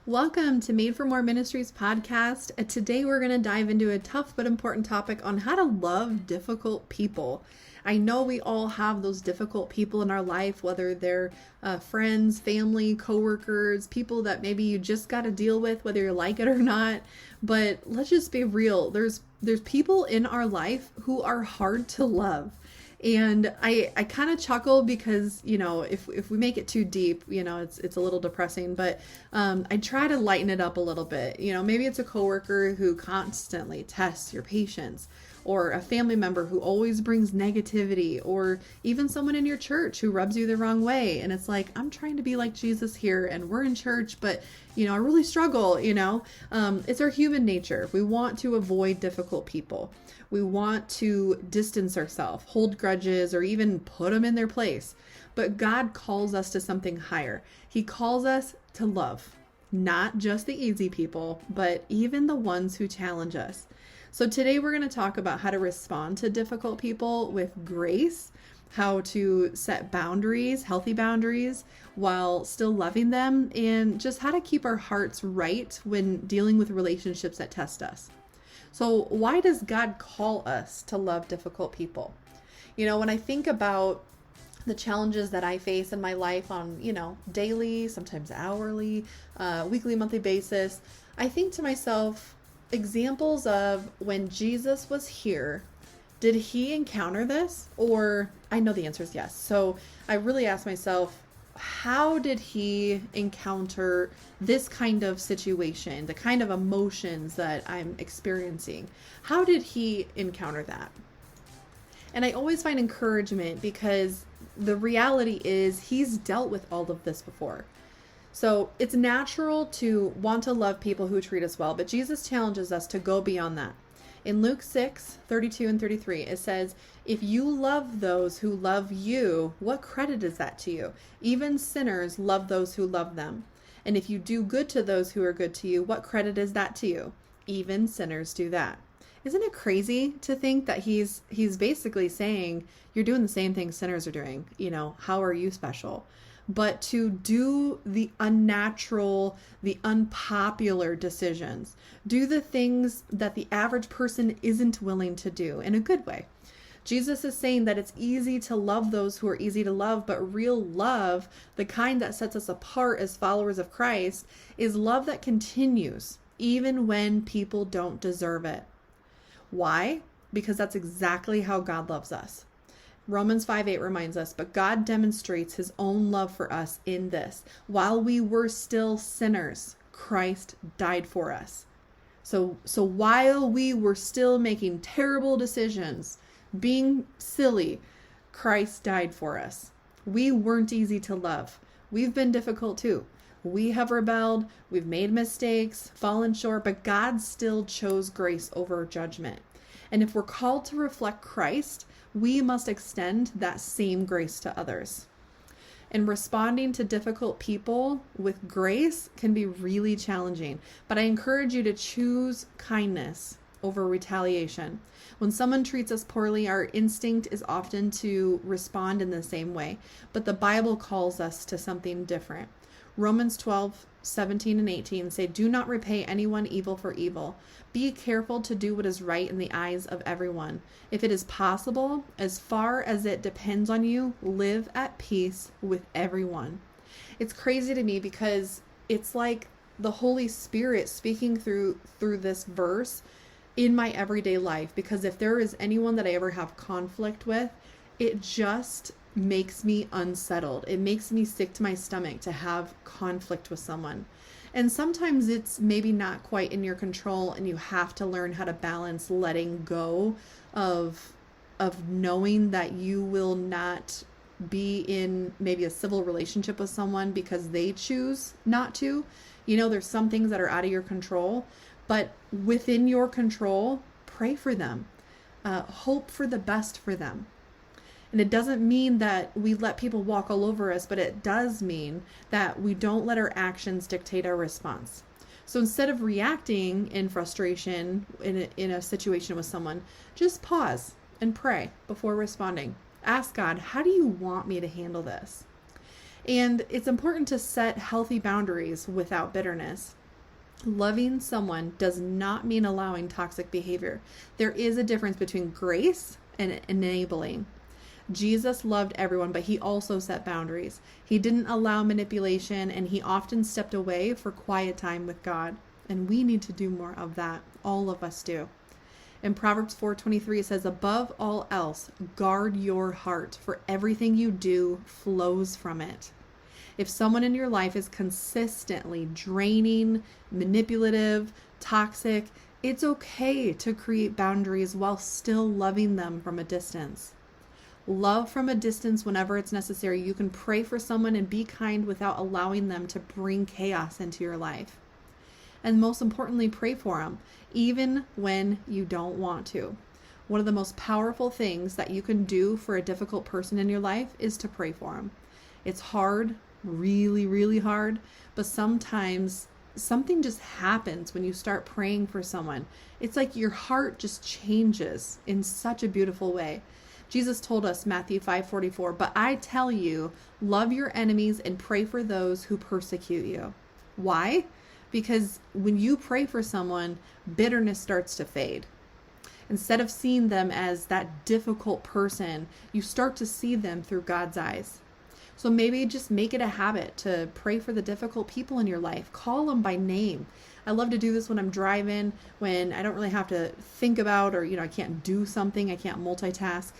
Welcome to Made for More Ministries podcast. Today we're going to dive into a tough but important topic on how to love difficult people. I know we all have those difficult people in our life, whether they're friends, family, coworkers, people that maybe you just got to deal with, whether you like it or not. But let's just be real. There's people in our life who are hard to love. And I kind of chuckle because, if we make it too deep, it's a little depressing, but I try to lighten it up a little bit. Maybe it's a coworker who constantly tests your patience, or a family member who always brings negativity, or even someone in your church who rubs you the wrong way. And it's like, I'm trying to be like Jesus here and we're in church, but I really struggle, it's our human nature. We want to avoid difficult people. We want to distance ourselves, hold grudges, or even put them in their place. But God calls us to something higher. He calls us to love, not just the easy people, but even the ones who challenge us. So today we're going to talk about how to respond to difficult people with grace, how to set boundaries, healthy boundaries, while still loving them, and just how to keep our hearts right when dealing with relationships that test us. So why does God call us to love difficult people? When I think about the challenges that I face in my life on, daily, sometimes hourly, weekly, monthly basis, I think to myself, examples of when Jesus was here, did he encounter this? Or I know the answer is yes. So I really ask myself, how did he encounter this kind of situation, the kind of emotions that I'm experiencing? How did he encounter that? And I always find encouragement because the reality is he's dealt with all of this before. So it's natural to want to love people who treat us well, but Jesus challenges us to go beyond that. In Luke 6:32 and 33, it says, "If you love those who love you, what credit is that to you? Even sinners love those who love them. And if you do good to those who are good to you, what credit is that to you? Even sinners do that." Isn't it crazy to think that he's basically saying, you're doing the same thing sinners are doing. How are you special? But to do the unnatural, the unpopular decisions, do the things that the average person isn't willing to do in a good way. Jesus is saying that it's easy to love those who are easy to love, but real love, the kind that sets us apart as followers of Christ, is love that continues even when people don't deserve it. Why? Because that's exactly how God loves us. Romans 5:8 reminds us, but God demonstrates his own love for us in this. While we were still sinners, Christ died for us. So while we were still making terrible decisions, being silly, Christ died for us. We weren't easy to love. We've been difficult too. We have rebelled, we've made mistakes, fallen short, but God still chose grace over judgment. And if we're called to reflect Christ, we must extend that same grace to others. And responding to difficult people with grace can be really challenging, but I encourage you to choose kindness over retaliation. When someone treats us poorly, our instinct is often to respond in the same way, but the Bible calls us to something different. Romans 12:17 and 18 say, "Do not repay anyone evil for evil. Be careful to do what is right in the eyes of everyone. If it is possible, as far as it depends on you, live at peace with everyone." It's crazy to me because it's like the Holy Spirit speaking through this verse in my everyday life. Because if there is anyone that I ever have conflict with, it just makes me unsettled. It makes me sick to my stomach to have conflict with someone. And sometimes it's maybe not quite in your control, and you have to learn how to balance letting go of knowing that you will not be in maybe a civil relationship with someone because they choose not to. There's some things that are out of your control, but within your control, pray for them. Hope for the best for them. And it doesn't mean that we let people walk all over us, but it does mean that we don't let our actions dictate our response. So instead of reacting in frustration in a situation with someone, just pause and pray before responding. Ask God, how do you want me to handle this? And it's important to set healthy boundaries without bitterness. Loving someone does not mean allowing toxic behavior. There is a difference between grace and enabling. Jesus loved everyone, but he also set boundaries. He didn't allow manipulation, and he often stepped away for quiet time with God. And we need to do more of that. All of us do. In Proverbs 4:23, it says, above all else, guard your heart, for everything you do flows from it. If someone in your life is consistently draining, manipulative, toxic, it's okay to create boundaries while still loving them from a distance. Love from a distance whenever it's necessary. You can pray for someone and be kind without allowing them to bring chaos into your life. And most importantly, pray for them, even when you don't want to. One of the most powerful things that you can do for a difficult person in your life is to pray for them. It's hard, really, really hard, but sometimes something just happens when you start praying for someone. It's like your heart just changes in such a beautiful way. Jesus told us, Matthew 5:44, but I tell you, love your enemies and pray for those who persecute you. Why? Because when you pray for someone, bitterness starts to fade. Instead of seeing them as that difficult person, you start to see them through God's eyes. So maybe just make it a habit to pray for the difficult people in your life. Call them by name. I love to do this when I'm driving, when I don't really have to think about, or, I can't do something. I can't multitask.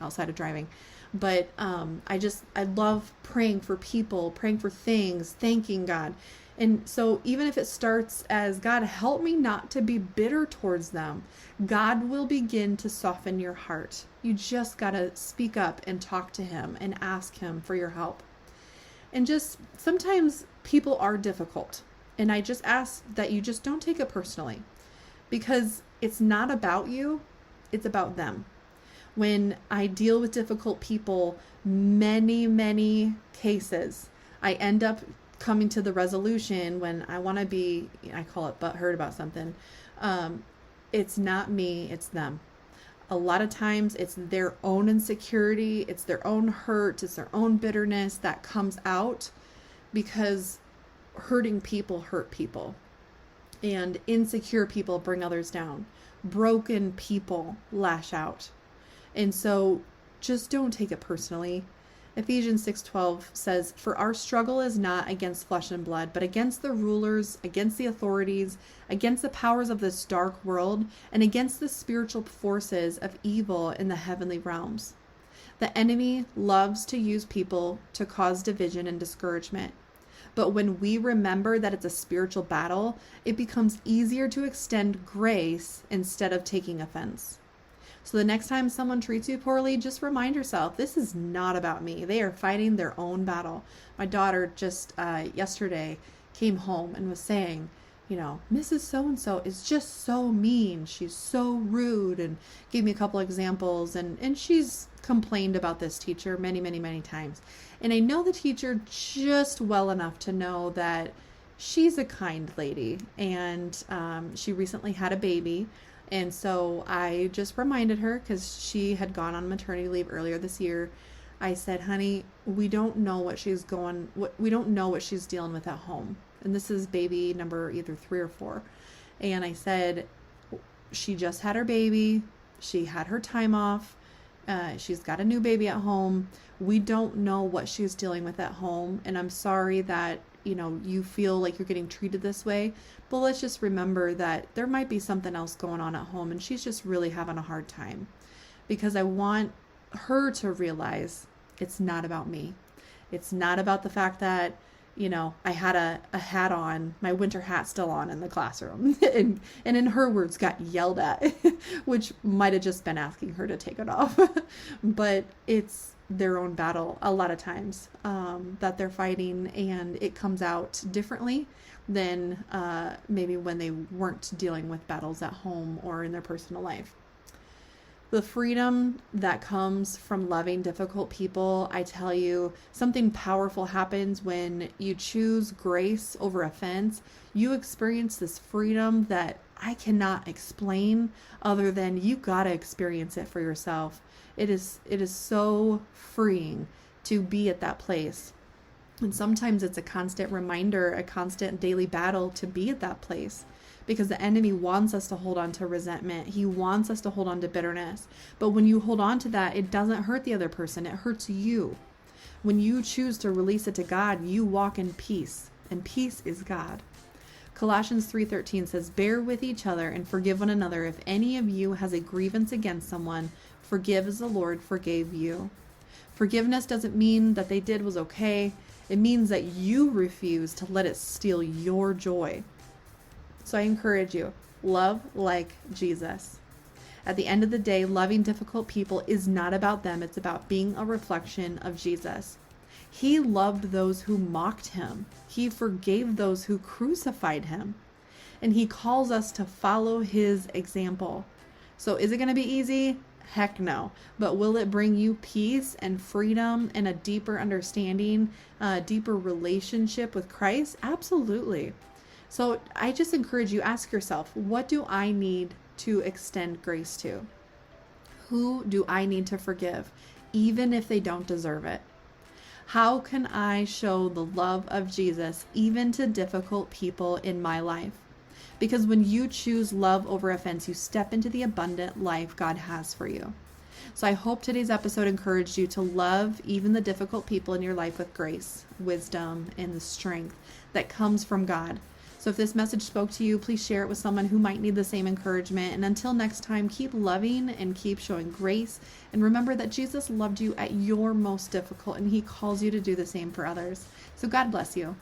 Outside of driving. But I love praying for people, praying for things, thanking God. And so even if it starts as, God, help me not to be bitter towards them, God will begin to soften your heart. You just got to speak up and talk to him and ask him for your help. And just sometimes people are difficult. And I just ask that you just don't take it personally, because it's not about you, it's about them. When I deal with difficult people, many cases, I end up coming to the resolution when I want to be, I call it butthurt about something. It's not me, it's them. A lot of times it's their own insecurity, it's their own hurt, it's their own bitterness that comes out, because hurting people hurt people. And insecure people bring others down. Broken people lash out. And so just don't take it personally. Ephesians 6:12 says, for our struggle is not against flesh and blood, but against the rulers, against the authorities, against the powers of this dark world, and against the spiritual forces of evil in the heavenly realms. The enemy loves to use people to cause division and discouragement. But when we remember that it's a spiritual battle, it becomes easier to extend grace instead of taking offense. So the next time someone treats you poorly, just remind yourself, this is not about me. They are fighting their own battle. My daughter just yesterday came home and was saying, Mrs. So-and-so is just so mean. She's so rude, and gave me a couple examples. And she's complained about this teacher many times. And I know the teacher just well enough to know that she's a kind lady. And she recently had a baby. And so I just reminded her, because she had gone on maternity leave earlier this year. I said, honey, we don't know what she's dealing with at home. And this is baby number either 3 or 4. And I said, she just had her baby. She had her time off. She's got a new baby at home. We don't know what she's dealing with at home. And I'm sorry that, you feel like you're getting treated this way. But let's just remember that there might be something else going on at home, and she's just really having a hard time. Because I want her to realize it's not about me. It's not about the fact that, I had a hat on, my winter hat still on in the classroom, and in her words got yelled at, which might have just been asking her to take it off. But it's their own battle a lot of times that they're fighting, and it comes out differently than maybe when they weren't dealing with battles at home or in their personal life. The freedom that comes from loving difficult people, I tell you, something powerful happens when you choose grace over offense. You experience this freedom that I cannot explain, other than you gotta experience it for yourself. It is so freeing to be at that place. And sometimes it's a constant reminder, a constant daily battle to be at that place, because the enemy wants us to hold on to resentment. He wants us to hold on to bitterness. But when you hold on to that, it doesn't hurt the other person. It hurts you. When you choose to release it to God, you walk in peace, and peace is God. Colossians 3:13 says, "Bear with each other and forgive one another. If any of you has a grievance against someone, forgive as the Lord forgave you." Forgiveness doesn't mean that they did was okay. It means that you refuse to let it steal your joy. So I encourage you, love like Jesus. At the end of the day, loving difficult people is not about them. It's about being a reflection of Jesus. He loved those who mocked him. He forgave those who crucified him. And he calls us to follow his example. So is it going to be easy? Heck no. But will it bring you peace and freedom and a deeper understanding, a deeper relationship with Christ? Absolutely. So I just encourage you, ask yourself, what do I need to extend grace to? Who do I need to forgive, even if they don't deserve it? How can I show the love of Jesus even to difficult people in my life? Because when you choose love over offense, you step into the abundant life God has for you. So I hope today's episode encouraged you to love even the difficult people in your life with grace, wisdom, and the strength that comes from God. So if this message spoke to you, please share it with someone who might need the same encouragement. And until next time, keep loving and keep showing grace. And remember that Jesus loved you at your most difficult, and he calls you to do the same for others. So God bless you.